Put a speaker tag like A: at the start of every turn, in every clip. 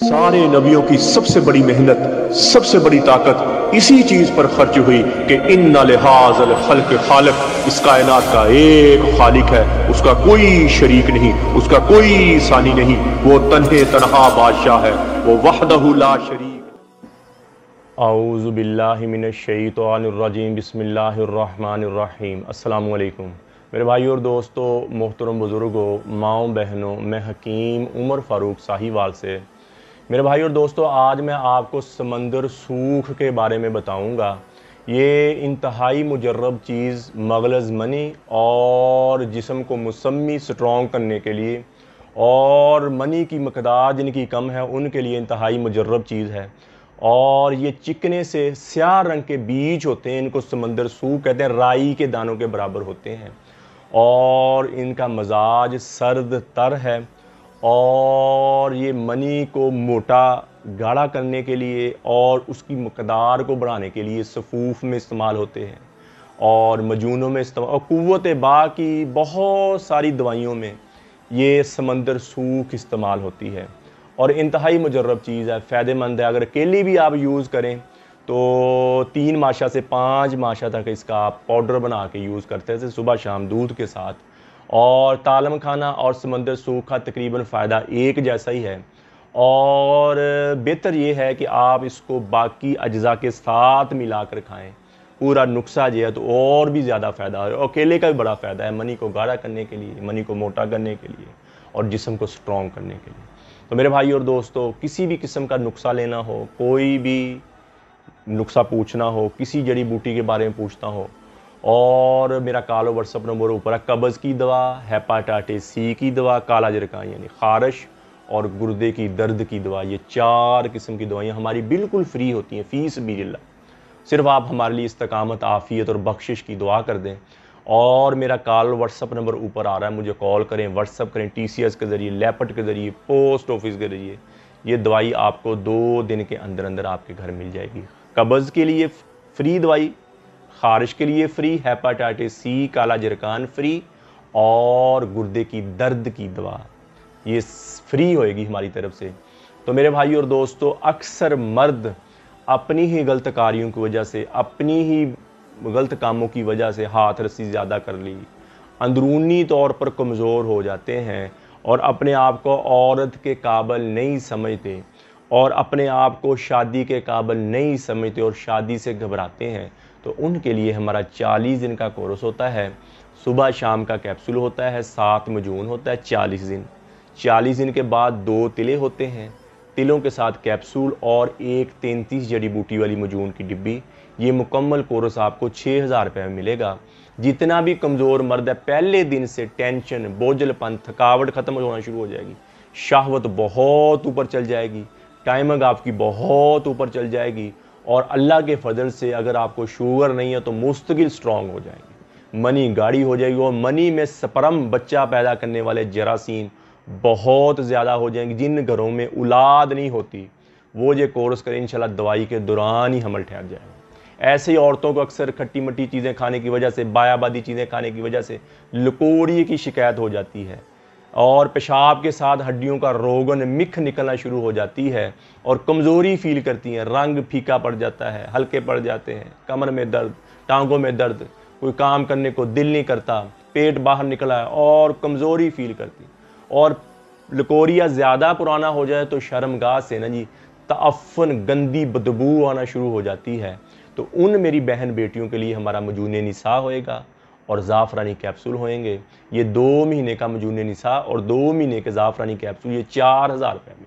A: सारे नबियों की सबसे बड़ी मेहनत, सबसे बड़ी ताकत इसी चीज पर खर्च हुई कि इन्ना लिहाज़ल खल्क़ खालिक, इस कायनात का एक खालिक है, उसका कोई शरीक नहीं, उसका कोई सानी नहीं, वो तन्हे तन्हा बादशाह है, वो वहदहु ला शरीक।
B: औज़ु बिल्लाहि मिनश शैतानिर रजीम, बिस्मिल्लाहिर रहमानिर रहीम। अस्सलामु अलैकुम मेरे भाइयों और दोस्तों, मोहतरम बुज़ुर्गों, माओं बहनों, मैं हकीम उमर फ़ारूक साहिवाल से। मेरे भाई और दोस्तों, आज मैं आपको समंदर सूख के बारे में बताऊंगा। ये इंतहाई मुजर्रब चीज़ मगलज़ मनी और जिस्म को मुसम्मी स्ट्रॉन्ग करने के लिए और मनी की मकदार जिनकी कम है उनके लिए इंतहाई मुजर्रब चीज़ है। और ये चिकने से स्याह रंग के बीज होते हैं, इनको समंदर सूख कहते हैं, राई के दानों के बराबर होते हैं और इनका मजाज सर्द तर है। और ये मनी को मोटा गाढ़ा करने के लिए और उसकी मकदार को बढ़ाने के लिए सफ़ूफ़ में इस्तेमाल होते हैं और मजूनों में इस्तेमाल और क़ुव्वत बा की बहुत सारी दवाइयों में ये समंदर सूख इस्तेमाल होती है और इंतहाई मुजर्रब चीज़ है, फ़ायदेमंद है। अगर अकेली भी आप यूज़ करें तो 3 माशा से 5 माशा तक इसका आप पाउडर बना के यूज़ करते हैं, सुबह शाम दूध के साथ। और तालम खाना और समंदर सूख का तकरीबन फ़ायदा एक जैसा ही है और बेहतर ये है कि आप इसको बाकी अज्जा के साथ मिलाकर खाएं। पूरा नुस्खा जो है तो और भी ज़्यादा फ़ायदा है। अकेले का भी बड़ा फ़ायदा है, मनी को गाढ़ा करने के लिए, मनी को मोटा करने के लिए और जिस्म को स्ट्रॉन्ग करने के लिए। तो मेरे भाई और दोस्तों, किसी भी किस्म का नुस्खा लेना हो, कोई भी नुस्खा पूछना हो, किसी जड़ी बूटी के बारे में पूछना हो, और मेरा कॉल व्हाट्सअप नंबर ऊपर है। कब्ज़ की दवा, हेपाटाइटिस सी की दवा, काला जरका यानी खारिश और गुर्दे की दर्द की दवा, ये 4 किस्म की दवाइयाँ हमारी बिल्कुल फ्री होती हैं, फ़ीस बिल्लाह। सिर्फ आप हमारे लिए इस्तकामत, आफ़ियत और बख्शिश की दुआ कर दें। और मेरा कॉल व्हाट्सअप नंबर ऊपर आ रहा है, मुझे कॉल करें, व्हाट्सअप करें, TCS के ज़रिए, लेपट के ज़रिए, पोस्ट ऑफिस के ज़रिए। ये दवाई आपको 2 दिन के अंदर अंदर आपके घर मिल जाएगी। कब्ज़ के लिए फ्री दवाई, खारिश के लिए फ्री, हेपाटाइटिस सी, काला जरकान फ्री और गुर्दे की दर्द की दवा ये फ्री होएगी हमारी तरफ से। तो मेरे भाई और दोस्तों, अक्सर मर्द अपनी ही गलत कारियों की वजह से, अपनी ही गलत कामों की वजह से हाथ रस्सी ज़्यादा कर ली, अंदरूनी तौर पर कमज़ोर हो जाते हैं और अपने आप को औरत के काबिल नहीं समझते और अपने आप को शादी के काबिल नहीं समझते और शादी से घबराते हैं। तो उनके लिए हमारा 40 दिन का कोर्स होता है। सुबह शाम का कैप्सूल होता है, 7 मजून होता है, 40 दिन। 40 दिन के बाद 2 तिले होते हैं, तिलों के साथ कैप्सूल और एक 33 जड़ी बूटी वाली मजून की डिब्बी। ये मुकम्मल कोर्स आपको 6000 रुपये में मिलेगा। जितना भी कमज़ोर मर्द है, पहले दिन से टेंशन, बोझलपन, थकावट ख़त्म होना शुरू हो जाएगी, शहवत बहुत ऊपर चल जाएगी, टाइमिंग आपकी बहुत ऊपर चल जाएगी और अल्लाह के फजल से अगर आपको शुगर नहीं है तो मुस्तकिल स्ट्रॉन्ग हो जाएगी, मनी गाढ़ी हो जाएगी और मनी में स्पर्म बच्चा पैदा करने वाले जरासीम बहुत ज़्यादा हो जाएंगे। जिन घरों में औलाद नहीं होती वो ये कोर्स करें, इंशाल्लाह दवाई के दौरान ही हमल ठहर जाएगा। ऐसी औरतों को अक्सर खट्टी मट्टी चीज़ें खाने की वजह से, बायाबादी चीज़ें खाने की वजह से लकोड़िए की शिकायत हो जाती है और पेशाब के साथ हड्डियों का रोगन मिख निकलना शुरू हो जाती है और कमज़ोरी फील करती हैं, रंग फीका पड़ जाता है, हल्के पड़ जाते हैं, कमर में दर्द, टांगों में दर्द, कोई काम करने को दिल नहीं करता, पेट बाहर निकला है और कमज़ोरी फील करती। और लकोरिया ज़्यादा पुराना हो जाए तो शर्मगाह से ना जी तअफ़्फ़ुन, गंदी बदबू आना शुरू हो जाती है। तो उन मेरी बहन बेटियों के लिए हमारा मजून निसा होएगा और ज़ाफ़रानी कैप्सूल होएंगे। ये 2 महीने का मजून निसा और 2 महीने के ज़ाफ़रानी कैप्सूल, ये 4000 रुपये में।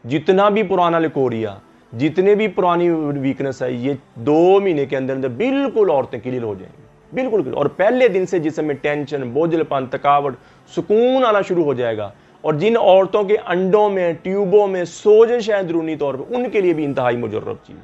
B: जितना भी पुराना लकोरिया, जितने भी पुरानी वीकनेस है, ये 2 महीने के अंदर अंदर बिल्कुल औरतें क्लियर हो जाएंगी, बिल्कुल। और पहले दिन से जिसमें टेंशन, बोझलपन, थकावट, सुकून आना शुरू हो जाएगा। और जिन औरतों के अंडों में, ट्यूबों में सोजश है अंदरूनी तौर पर, उनके लिए भी इंतहाई मुजर्रब चीज़,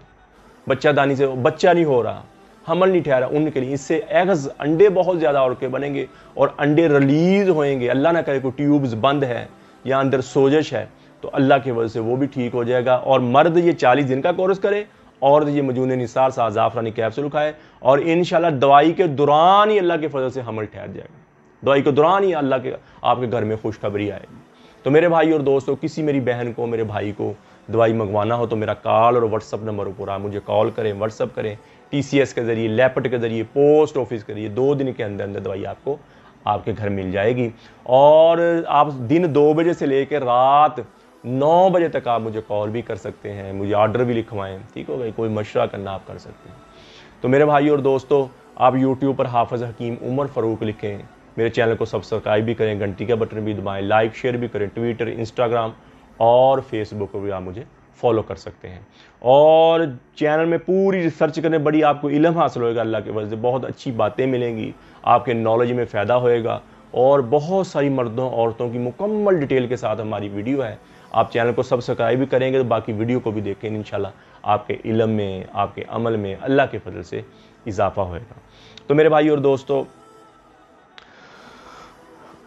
B: बच्चादानी से बच्चा नहीं हो रहा, हमल नहीं ठहरा, उनके लिए इससे एग्स, अंडे बहुत ज़्यादा औरत के बनेंगे और अंडे रिलीज़ होएंगे। अल्लाह ना करे कोई ट्यूब्स बंद है या अंदर सोजश है तो अल्लाह की वजह से वो भी ठीक हो जाएगा। और मर्द ये 40 दिन का कोर्स करे और ये मजून निसार साथ ज़ाफ़रानी कैप्सूल खाए और इंशाल्लाह दवाई के दौरान ही अल्लाह के फजल से हमल ठहर जाएगा। दवाई के दौरान ही अल्लाह के आपके घर में खुशखबरी आएगी। तो मेरे भाई और दोस्तों, किसी मेरी बहन को, मेरे भाई को دوائی منگوانا ہو تو میرا کال اور واٹس اپ نمبر پر آپ مجھے کال کریں، واٹس اپ کریں، TCS کے ذریعے، لیپٹ کے ذریعے، پوسٹ آفس کے ذریعے 2 دن کے اندر اندر دوائی آپ کو آپ کے گھر مل جائے گی۔ اور آپ دن 2 بجے سے لے کے رات 9 بجے تک آپ مجھے کال بھی کر سکتے ہیں، مجھے آرڈر بھی لکھوائیں، ٹھیک ہو گئی، کوئی مشورہ کرنا آپ کر سکتے ہیں۔ تو میرے بھائی اور دوستو، آپ یوٹیوب پر حافظ حکیم عمر فاروق لکھیں، میرے چینل کو سبسکرائب بھی کریں، گھنٹی کا بٹن بھی دبائیں، لائک شیئر بھی کریں، ٹویٹر، انسٹاگرام اور فیس بک پر بھی آپ مجھے فالو کر سکتے ہیں۔ اور چینل میں پوری ریسرچ کرنے، بڑی آپ کو علم حاصل ہوئے گا اللہ کے وجہ سے، بہت اچھی باتیں ملیں گی، آپ کے نالج میں فائدہ ہوئے گا، اور بہت ساری مردوں عورتوں کی مکمل ڈیٹیل کے ساتھ ہماری ویڈیو ہے۔ آپ چینل کو سبسکرائب بھی کریں گے تو باقی ویڈیو کو بھی دیکھیں، انشاءاللہ آپ کے علم میں، آپ کے عمل میں اللہ کے فضل سے اضافہ ہوئے گا۔ تو میرے بھائی اور دوستو،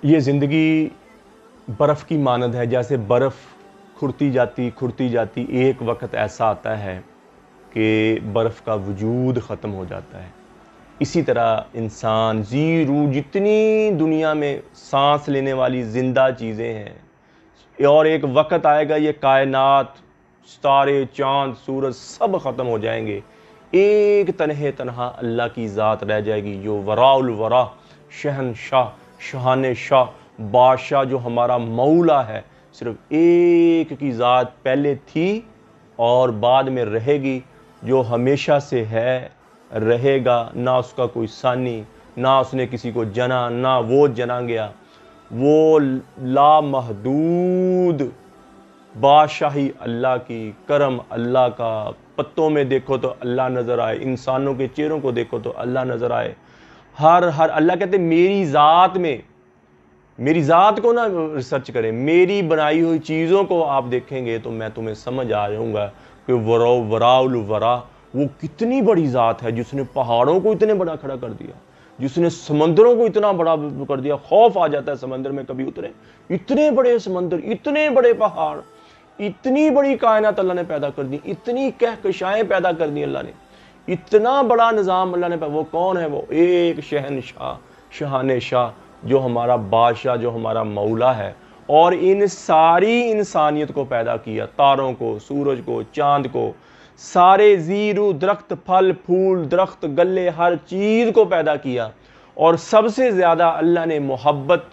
B: یہ زندگی برف کی مانند ہے، جیسے برف کھرتی جاتی ایک وقت ایسا آتا ہے کہ برف کا وجود ختم ہو جاتا ہے۔ اسی طرح انسان، زیرو، جتنی دنیا میں سانس لینے والی زندہ چیزیں ہیں، اور ایک وقت آئے گا یہ کائنات، ستارے، چاند، سورج سب ختم ہو جائیں گے، ایک تنہا اللہ کی ذات رہ جائے گی، جو وراء الورا، شہنشاہ، شاہان شاہ، بادشاہ، جو ہمارا مولا ہے۔ صرف ایک کی ذات پہلے تھی اور بعد میں رہے گی، جو ہمیشہ سے ہے، رہے گا، نہ اس کا کوئی ثانی، نہ اس نے کسی کو جنا، نہ وہ جنا گیا۔ وہ لامحدود بادشاہی اللہ کی، کرم اللہ کا، پتوں میں دیکھو تو اللہ نظر آئے، انسانوں کے چہروں کو دیکھو تو اللہ نظر آئے، ہر اللہ کہتے ہیں میری ذات میں، میری ذات کو نہ ریسرچ کریں، میری بنائی ہوئی چیزوں کو آپ دیکھیں گے تو میں تمہیں سمجھ آ جاؤں گا کہ وراء الورا وہ کتنی بڑی ذات ہے، جس نے پہاڑوں کو اتنے بڑا کھڑا کر دیا، جس نے سمندروں کو اتنا بڑا کر دیا، خوف آ جاتا ہے سمندر میں کبھی اترے، اتنے بڑے سمندر، اتنے بڑے پہاڑ، اتنی بڑی کائنات اللہ نے پیدا کر دی، اتنی کہکشائیں پیدا کر دی اللہ نے، اتنا بڑا نظام اللہ نے پیدا۔ وہ کون ہے؟ وہ ایک شہنشاہ، شاہان شاہ، جو ہمارا بادشاہ، جو ہمارا مولا ہے، اور ان ساری انسانیت کو پیدا کیا، تاروں کو، سورج کو، چاند کو، سارے زیرو، درخت، پھل پھول، درخت، گلے، ہر چیز کو پیدا کیا، اور سب سے زیادہ اللہ نے محبت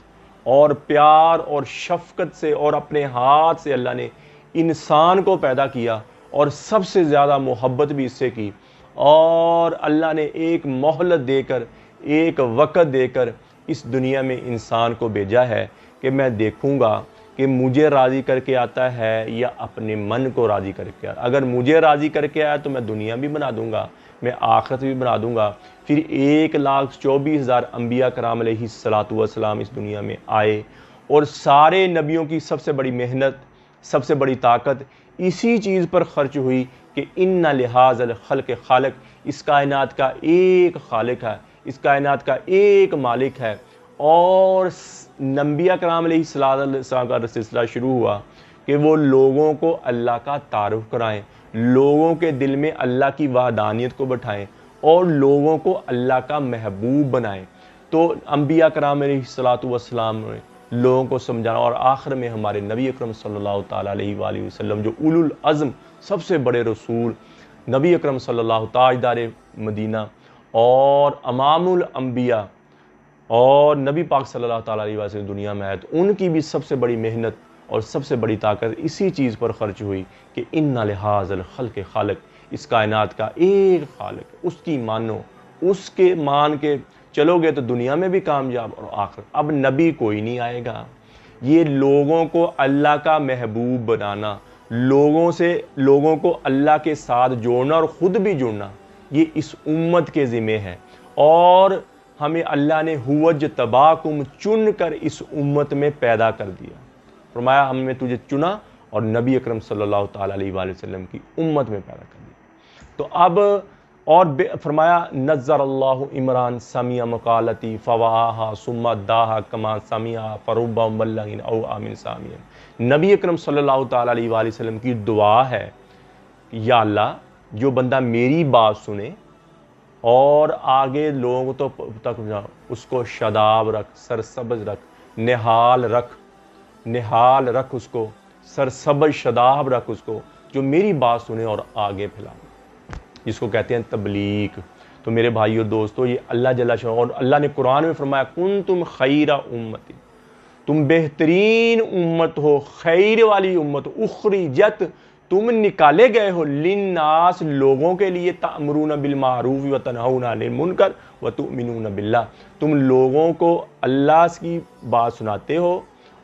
B: اور پیار اور شفقت سے اور اپنے ہاتھ سے اللہ نے انسان کو پیدا کیا، اور سب سے زیادہ محبت بھی اس سے کی، اور اللہ نے ایک مہلت دے کر، ایک وقت دے کر اس دنیا میں انسان کو بھیجا ہے کہ میں دیکھوں گا کہ مجھے راضی کر کے آتا ہے یا اپنے من کو راضی کر کے آتا ہے۔ اگر مجھے راضی کر کے آیا تو میں دنیا بھی بنا دوں گا، میں آخرت بھی بنا دوں گا۔ پھر 1,24,000 انبیاء کرام علیہ الصلوۃ والسلام اس دنیا میں آئے، اور سارے نبیوں کی سب سے بڑی محنت، سب سے بڑی طاقت اسی چیز پر خرچ ہوئی کہ ان لہٰذا الخلق خالق، اس کائنات کا ایک خالق ہے، اس کائنات کا ایک مالک ہے۔ اور انبیاء کرام علیہ السلام کا سلسلہ شروع ہوا کہ وہ لوگوں کو اللہ کا تعارف کرائیں، لوگوں کے دل میں اللہ کی وحدانیت کو بٹھائیں، اور لوگوں کو اللہ کا محبوب بنائیں۔ تو انبیاء کرام علیہ السلام نے لوگوں کو سمجھانا، اور آخر میں ہمارے نبی اکرم صلی اللہ تعالیٰ علیہ وآلہ وسلم، جو اولو العزم، سب سے بڑے رسول، نبی اکرم صلی اللہ، تاجدار مدینہ اور امام الانبیاء، اور نبی پاک صلی اللہ تعالیٰ علیہ وسلم دنیا میں آئے، تو ان کی بھی سب سے بڑی محنت اور سب سے بڑی طاقت اسی چیز پر خرچ ہوئی کہ ان لہٰذا الخلق خالق، اس کائنات کا ایک خالق، اس کی مانو، اس کے مان کے چلو گے تو دنیا میں بھی کامیاب اور آخر۔ اب نبی کوئی نہیں آئے گا، یہ لوگوں کو اللہ کا محبوب بنانا، لوگوں کو اللہ کے ساتھ جوڑنا اور خود بھی جڑنا، یہ اس امت کے ذمہ ہے، اور ہمیں اللہ نے ہوج تباکم، چن کر اس امت میں پیدا کر دیا، فرمایا ہم نے تجھے چنا اور نبی اکرم صلی اللہ تعالیٰ علیہ وآلہ وسلم کی امت میں پیدا کر دیا۔ تو اب اور فرمایا نظر اللہ عمران سمیع مقالتی فواہا ثم داہا کما سمیع فربا مبلغ او آمن سامع۔ نبی اکرم صلی اللہ تعالیٰ علیہ وآلہ وسلم کی دعا ہے، یا اللہ جو بندہ میری بات سنے اور آگے لوگوں تک اس کو شاداب رکھ، سرسبز رکھ، نہال رکھ اس کو، सरसब्ज शदाब रख उसको, जो मेरी बात सुने और आगे फैलाए, जिसको कहते हैं तबलीग। तो मेरे भाई और दोस्तों, ये अल्लाह जल्ल शाह, और अल्लाह ने कुरान में फरमाया कुंतुम खैरा उम्मती, तुम बेहतरीन उम्मत हो, खैर वाली उम्मत, उखरिजत, तुम निकाले गए हो, लिन्नास, लोगों के लिए, तामरून बिल मारूफ व तनहौना अनिल मुनकर व तुमिनून बिल्लाह, तुम लोगों को अल्लाह की बात सुनाते हो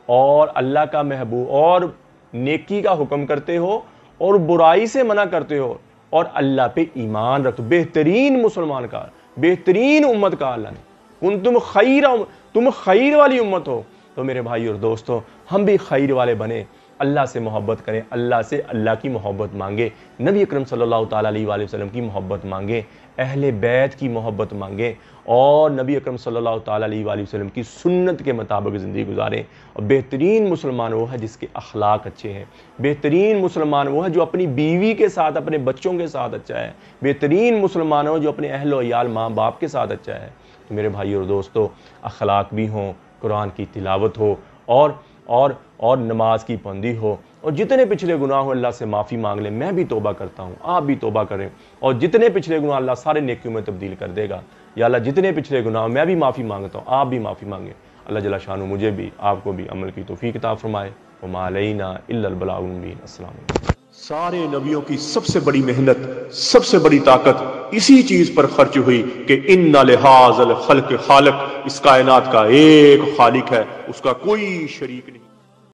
B: और अल्लाह का महबूब और नेकी का हुक्म करते हो और बुराई से मना करते हो और अल्लाह पे ईमान रखते हो। बेहतरीन मुसलमान का, बेहतरीन उम्मत का अल्लाह ने, तुम खैर वाली उम्मत हो। तो मेरे भाई और दोस्तों, हम भी खैर वाले बने, अल्लाह से मोहब्बत करें, अल्लाह से अल्लाह की मोहब्बत मांगे, नबी अकरम सल्लल्लाहु ताला अलैहि वसल्लम की मोहब्बत मांगे, अहले बैत की मोहब्बत मांगे और नबी अकरम सल्लल्लाहु ताला अलैहि वसल्लम की सुन्नत के मुताबिक ज़िंदगी गुजारें। और बेहतरीन मुसलमान वो है जिसके अखलाक अच्छे हैं, बेहतरीन मुसलमान वो है जो अपनी बीवी के साथ, अपने बच्चों के साथ अच्छा है, बेहतरीन मुसलमान हो जो अपने अहल याल माँ बाप के साथ अच्छा है। तो मेरे भाई और दोस्तों, अखलाक भी हों, कुरान की तिलावत हो और नमाज की पाबंदी हो, और जितने पिछले गुनाह हो अल्लाह से माफ़ी मांग लें। मैं भी तौबा करता हूँ, आप भी तौबा करें, और जितने पिछले गुनाह अल्लाह सारे नेकियों में तब्दील कर देगा। या अल्लाह जितने पिछले गुनाह, मैं भी माफ़ी मांगता हूँ, आप भी माफ़ी मांगे। अल्लाह जल्ल शानु मुझे भी आपको भी अमल की तौफीक अता फरमाए। वमा अलैना इल्लल बलागुल मुबीन। अस्सलाम वालेकुम।
A: सारे नबियों की सबसे बड़ी मेहनत, सबसे बड़ी ताकत इसी चीज पर खर्च हुई कि इन्ना लिहाज़ल खल्क़ खालिक, इस कायनात का एक खालिक है, उसका कोई शरीक नहीं।